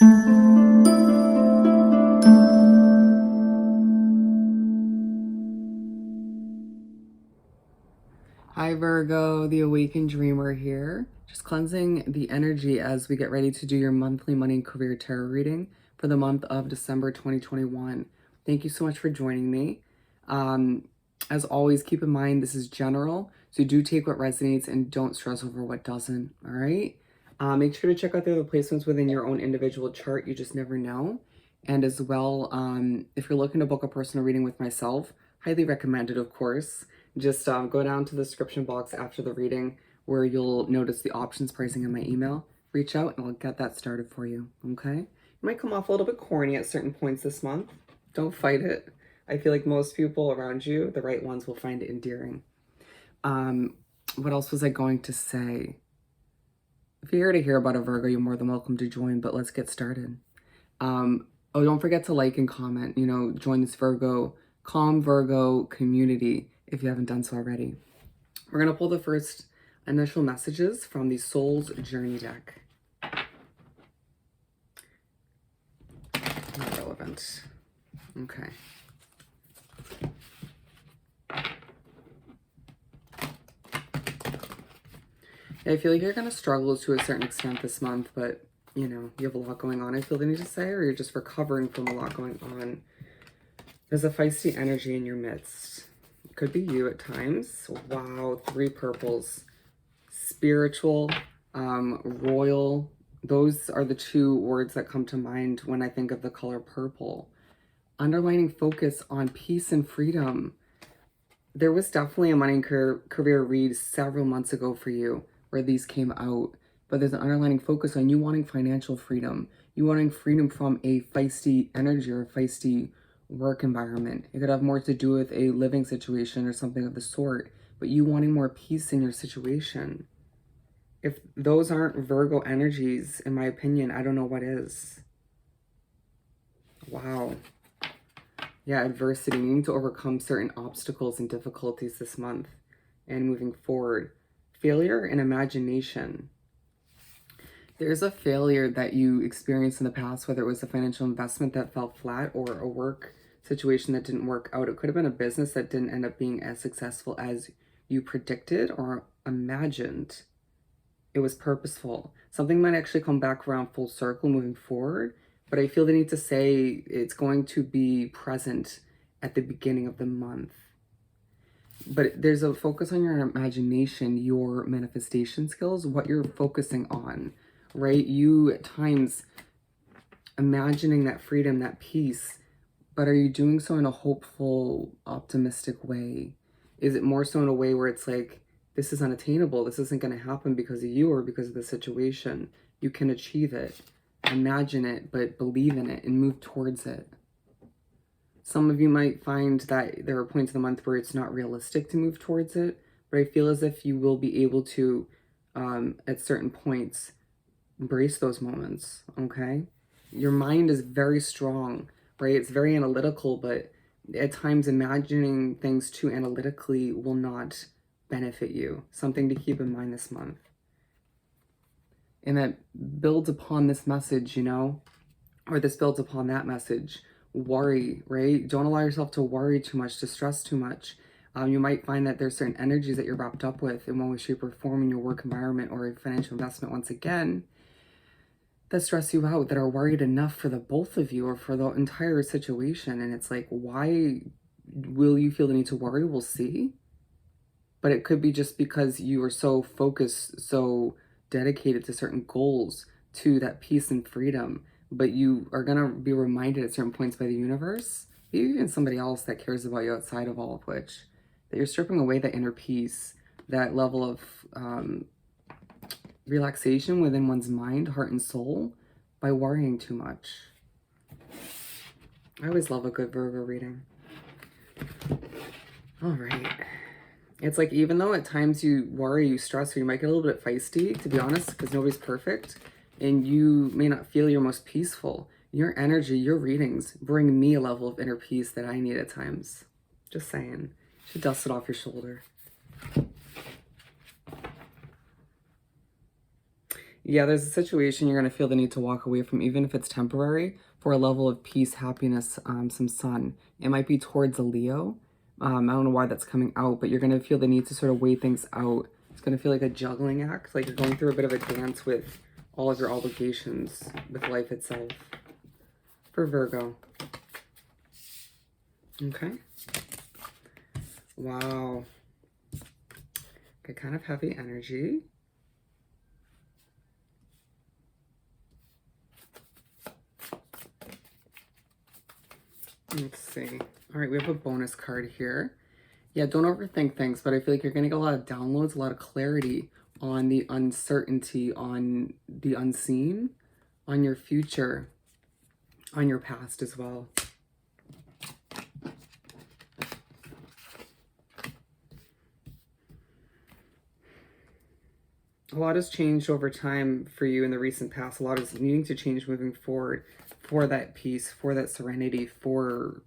Hi Virgo, the Awakened Dreamer here. Just cleansing the energy as we get ready to do your monthly money and career tarot reading for the month of December 2021. Thank you so much for joining me. As always, keep in mind this is general, so do take what resonates and don't stress over what doesn't, all right? Make sure to check out the other placements within your own individual chart. You just never know. And as well, if you're looking to book a personal reading with myself, highly recommended, of course. Just go down to the description box after the reading where you'll notice the options pricing in my email. Reach out and I'll get that started for you, okay? It might come off a little bit corny at certain points this month. Don't fight it. I feel like most people around you, the right ones, will find it endearing. What else was I going to say? If you're here to hear about a Virgo, you're more than welcome to join, but let's get started. Oh, don't forget to like and comment, join this Calm Virgo community if you haven't done so already. We're going to pull the first initial messages from the Soul's Journey deck. Not relevant. Okay. I feel like you're going to struggle to a certain extent this month, but, you have a lot going on, I feel the need to say, or you're just recovering from a lot going on. There's a feisty energy in your midst. It could be you at times. Wow, 3 purples. Spiritual, royal. Those are the 2 words that come to mind when I think of the color purple. Underlining focus on peace and freedom. There was definitely a money and career read several months ago for you where these came out, but there's an underlining focus on you wanting financial freedom, you wanting freedom from a feisty energy or a feisty work environment. It could have more to do with a living situation or something of the sort, but you wanting more peace in your situation. If those aren't Virgo energies, in my opinion, I don't know what is. Wow. Yeah, adversity, needing to overcome certain obstacles and difficulties this month and moving forward. Failure and imagination. There's a failure that you experienced in the past, whether it was a financial investment that fell flat or a work situation that didn't work out. It could have been a business that didn't end up being as successful as you predicted or imagined. It was purposeful. Something might actually come back around full circle moving forward, but I feel the need to say it's going to be present at the beginning of the month. But there's a focus on your imagination, your manifestation skills, what you're focusing on, right? You at times imagining that freedom, that peace, but are you doing so in a hopeful, optimistic way? Is it more so in a way where it's like, this is unattainable, this isn't going to happen because of you or because of the situation? You can achieve it, imagine it, but believe in it and move towards it. Some of you might find that there are points of the month where it's not realistic to move towards it, but I feel as if you will be able to, at certain points, embrace those moments, okay? Your mind is very strong, right? It's very analytical, but at times imagining things too analytically will not benefit you. Something to keep in mind this month. And that builds upon this message, or this builds upon that message. Worry, right? Don't allow yourself to worry too much, to stress too much. You might find that there's certain energies that you're wrapped up with in one way, shape, or form in your work environment or a financial investment, once again, that stress you out, that are worried enough for the both of you or for the entire situation. And it's like, why will you feel the need to worry? We'll see. But it could be just because you are so focused, so dedicated to certain goals, to that peace and freedom, but you are going to be reminded at certain points by the universe, maybe even somebody else that cares about you outside of all of which, that you're stripping away that inner peace, that level of relaxation within one's mind, heart, and soul by worrying too much. I always love a good Virgo reading. All right. It's like, even though at times you worry, you stress, or you might get a little bit feisty, to be honest, because nobody's perfect, and you may not feel your most peaceful, your energy, your readings bring me a level of inner peace that I need at times. Just saying. You should dust it off your shoulder. Yeah, there's a situation you're going to feel the need to walk away from, even if it's temporary, for a level of peace, happiness, some sun. It might be towards a Leo. I don't know why that's coming out, but you're going to feel the need to sort of weigh things out. It's going to feel like a juggling act, like you're going through a bit of a dance with all of your obligations with life itself. For Virgo. Okay. Wow. Okay, kind of heavy energy. Let's see. All right, we have a bonus card here. Yeah, don't overthink things, but I feel like you're going to get a lot of downloads, a lot of clarity on the uncertainty, on the unseen, on your future, on your past as well. A lot has changed over time for you in the recent past. A lot is needing to change moving forward for that peace, for that serenity, for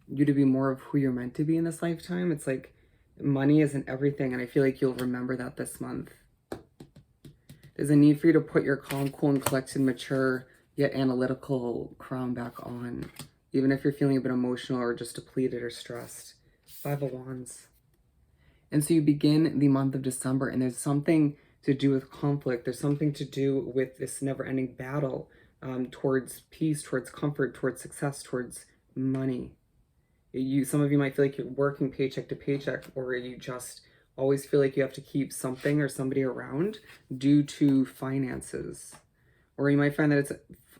you to be more of who you're meant to be in this lifetime. It's like money isn't everything, and I feel like you'll remember that this month. There's a need for you to put your calm, cool, and collected, mature, yet analytical crown back on, even if you're feeling a bit emotional or just depleted or stressed. 5 of Wands. And so you begin the month of December, and there's something to do with conflict. There's something to do with this never-ending battle towards peace, towards comfort, towards success, towards money. Some of you might feel like you're working paycheck to paycheck, or you just always feel like you have to keep something or somebody around due to finances. Or you might find that it's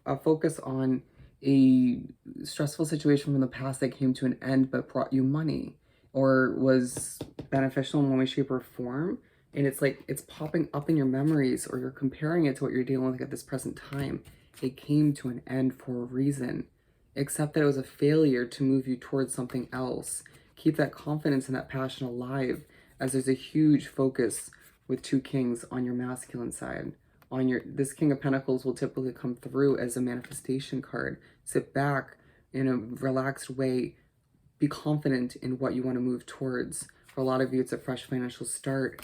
a focus on a stressful situation from the past that came to an end but brought you money or was beneficial in one way, shape, or form. And it's like it's popping up in your memories, or you're comparing it to what you're dealing with at this present time. It came to an end for a reason. Accept that it was a failure to move you towards something else. Keep that confidence and that passion alive, as there's a huge focus with 2 kings on your masculine side. This King of Pentacles will typically come through as a manifestation card. Sit back in a relaxed way. Be confident in what you want to move towards. For a lot of you, it's a fresh financial start,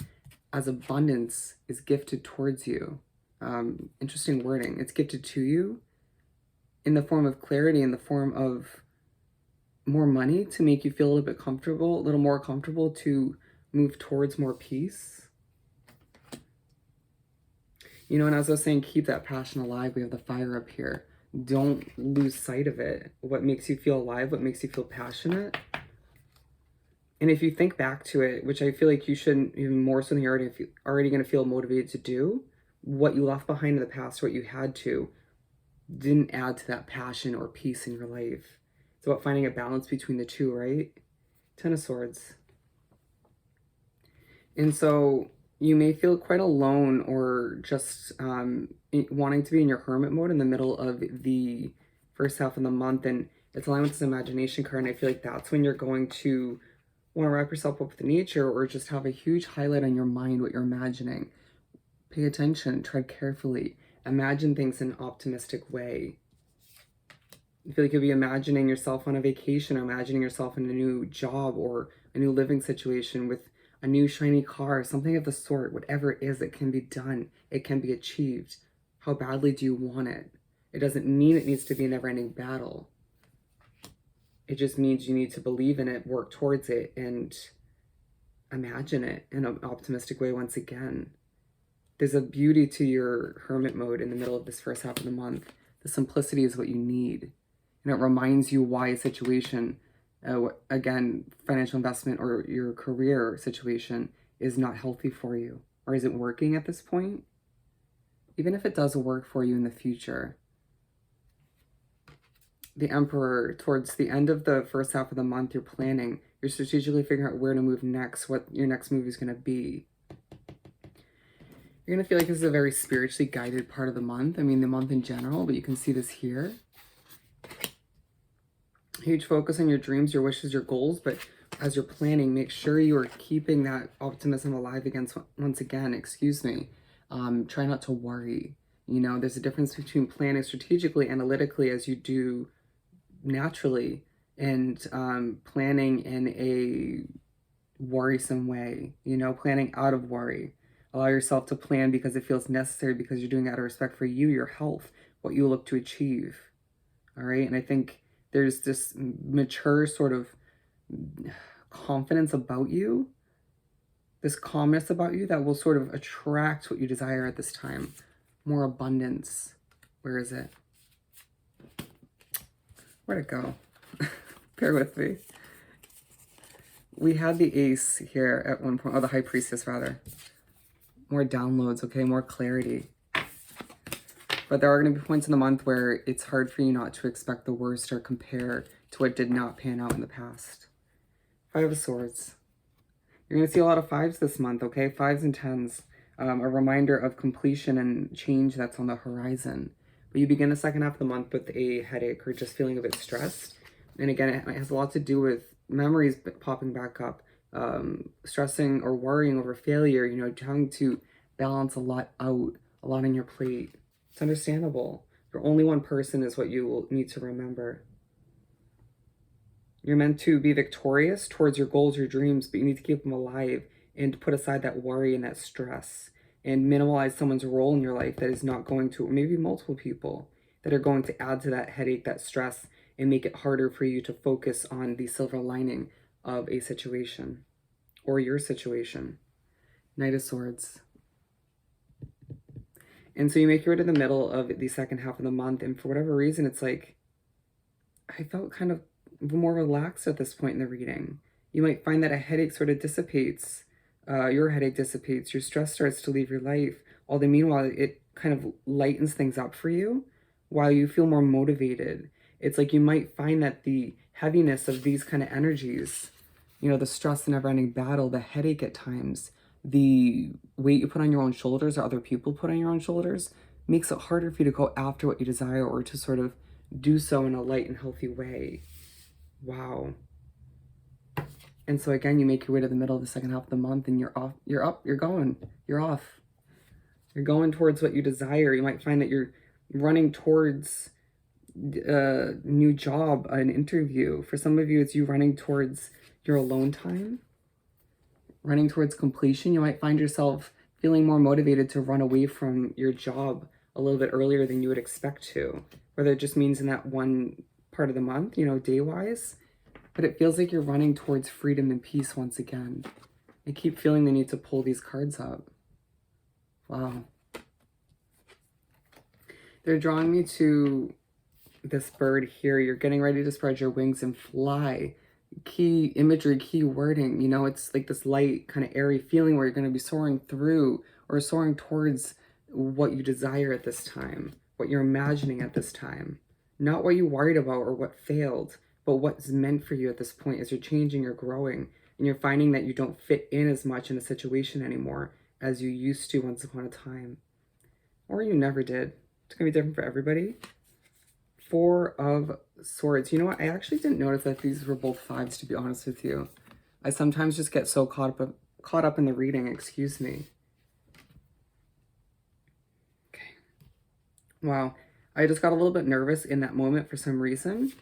as abundance is gifted towards you. Interesting wording. It's gifted to you in the form of clarity, in the form of more money to make you feel a little bit comfortable, a little more comfortable to move towards more peace. You know, and as I was saying, keep that passion alive. We have the fire up here. Don't lose sight of it. What makes you feel alive, what makes you feel passionate. And if you think back to it, which I feel like you shouldn't, even more so than you're already going to feel motivated to do, what you left behind in the past, what you had to, didn't add to that passion or peace in your life. It's about finding a balance between the two, right? 10 of Swords. And so you may feel quite alone, or just wanting to be in your hermit mode in the middle of the first half of the month. And it's aligned with this imagination card. And I feel like that's when you're going to want to wrap yourself up with nature, or just have a huge highlight on your mind what you're imagining. Pay attention, tread carefully. Imagine things in an optimistic way. I feel like you'll be imagining yourself on a vacation, or imagining yourself in a new job or a new living situation with a new shiny car, something of the sort. Whatever it is, it can be done. It can be achieved. How badly do you want it? It doesn't mean it needs to be a never-ending battle. It just means you need to believe in it, work towards it, and imagine it in an optimistic way once again. There's a beauty to your hermit mode in the middle of this first half of the month. The simplicity is what you need. And it reminds you why a situation, again, financial investment or your career situation, is not healthy for you, or isn't working at this point. Even if it does work for you in the future. The Emperor, towards the end of the first half of the month, you're planning. You're strategically figuring out where to move next, what your next move is going to be. You're going to feel like this is a very spiritually guided part of the month. I mean, the month in general, but you can see this here. Huge focus on your dreams, your wishes, your goals, but as you're planning, make sure you are keeping that optimism alive once again, excuse me. Try not to worry. You know, there's a difference between planning strategically, analytically, as you do naturally, and planning in a worrisome way, you know, planning out of worry. Allow yourself to plan because it feels necessary, because you're doing it out of respect for you, your health, what you look to achieve. All right. And I think there's this mature sort of confidence about you, this calmness about you that will sort of attract what you desire at this time. More abundance. Where is it? Where'd it go? Bear with me. We had the ace here at one point, oh, the high priestess rather. More downloads, okay, more clarity. But there are going to be points in the month where it's hard for you not to expect the worst or compare to what did not pan out in the past. Five of Swords. You're going to see a lot of fives this month, okay? Fives and tens. A reminder of completion and change that's on the horizon. But you begin the second half of the month with a headache or just feeling a bit stressed. And again, it has a lot to do with memories popping back up. Stressing or worrying over failure, you know, trying to balance a lot out, a lot on your plate. It's understandable. You're only one person is what you will need to remember. You're meant to be victorious towards your goals, your dreams, but you need to keep them alive and put aside that worry and that stress and minimize someone's role in your life that is not going to, or maybe multiple people that are going to add to that headache, that stress, and make it harder for you to focus on the silver lining of a situation or your situation. Knight of Swords. And so you make your way to the middle of the second half of the month, and for whatever reason, it's like, I felt kind of more relaxed at this point in the reading. You might find that a headache sort of dissipates, your headache dissipates, your stress starts to leave your life, all the meanwhile, it kind of lightens things up for you while you feel more motivated. It's like you might find that the heaviness of these kind of energies, you know, the stress, the never-ending battle, the headache at times, the weight you put on your own shoulders or other people put on your own shoulders, makes it harder for you to go after what you desire or to sort of do so in a light and healthy way. Wow. And so again, you make your way to the middle of the second half of the month and you're off, you're up, you're going, you're off. You're going towards what you desire. You might find that you're running towards a new job, an interview. For some of you, it's you running towards your alone time, running towards completion. You might find yourself feeling more motivated to run away from your job a little bit earlier than you would expect to, whether it just means in that one part of the month, you know, day-wise, but it feels like you're running towards freedom and peace once again. I keep feeling the need to pull these cards up. Wow. They're drawing me to this bird here. You're getting ready to spread your wings and fly. Key imagery, key wording, you know, it's like this light kind of airy feeling where you're going to be soaring through or soaring towards what you desire at this time, what you're imagining at this time, not what you worried about or what failed, but what's meant for you at this point as you're changing, you're growing, and you're finding that you don't fit in as much in a situation anymore as you used to once upon a time, or you never did. It's going to be different for everybody. Four of Swords. You know what? I actually didn't notice that these were both fives, to be honest with you. I sometimes just get so caught up in the reading. Excuse me. Okay. Wow. I just got a little bit nervous in that moment for some reason.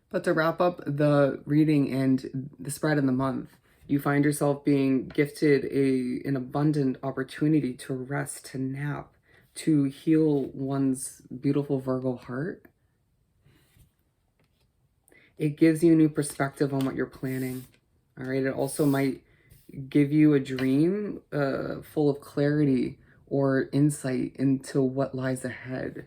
But to wrap up the reading and the spread in the month, you find yourself being gifted an abundant opportunity to rest, to nap, to heal one's beautiful Virgo heart. It gives you a new perspective on what you're planning. All right. It also might give you a dream full of clarity or insight into what lies ahead.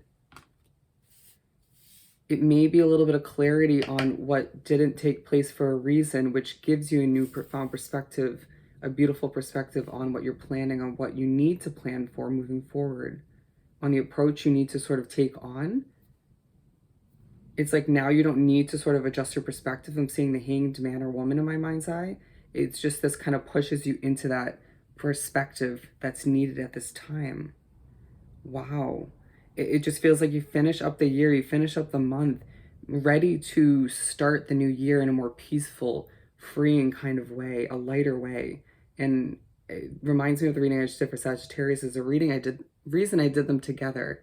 It may be a little bit of clarity on what didn't take place for a reason, which gives you a new profound perspective, a beautiful perspective on what you're planning, on what you need to plan for moving forward, on the approach you need to sort of take on. It's like now you don't need to sort of adjust your perspective. I'm seeing the hanged man or woman in my mind's eye. It's just this kind of pushes you into that perspective that's needed at this time. Wow. It just feels like you finish up the year, you finish up the month, ready to start the new year in a more peaceful, freeing kind of way, a lighter way. And it reminds me of the reading I just did for Sagittarius. Is a reading reason I did them together.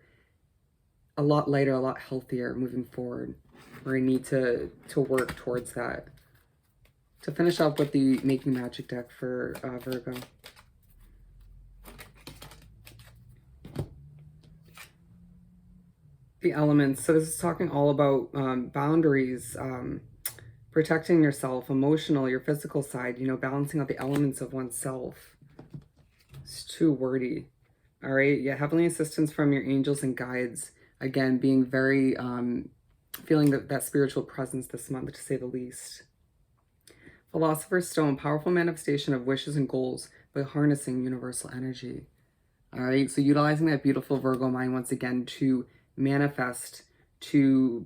A lot lighter, a lot healthier moving forward, where I need to work towards that. To finish up with the Making Magic deck for Virgo. the elements. So this is talking all about boundaries, protecting yourself, emotional, your physical side, you know, balancing out the elements of oneself. It's too wordy. All right. Yeah. Heavenly assistance from your angels and guides. Again, being very, feeling that spiritual presence this month, to say the least. Philosopher's Stone, powerful manifestation of wishes and goals by harnessing universal energy. All right. So utilizing that beautiful Virgo mind once again to manifest, to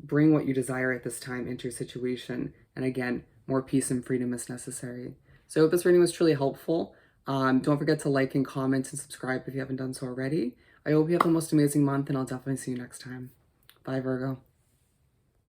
bring what you desire at this time into your situation. And again, more peace and freedom is necessary. So I hope this reading was truly helpful. Don't forget to like and comment and subscribe if you haven't done so already. I hope you have the most amazing month, and I'll definitely see you next time. Bye, Virgo.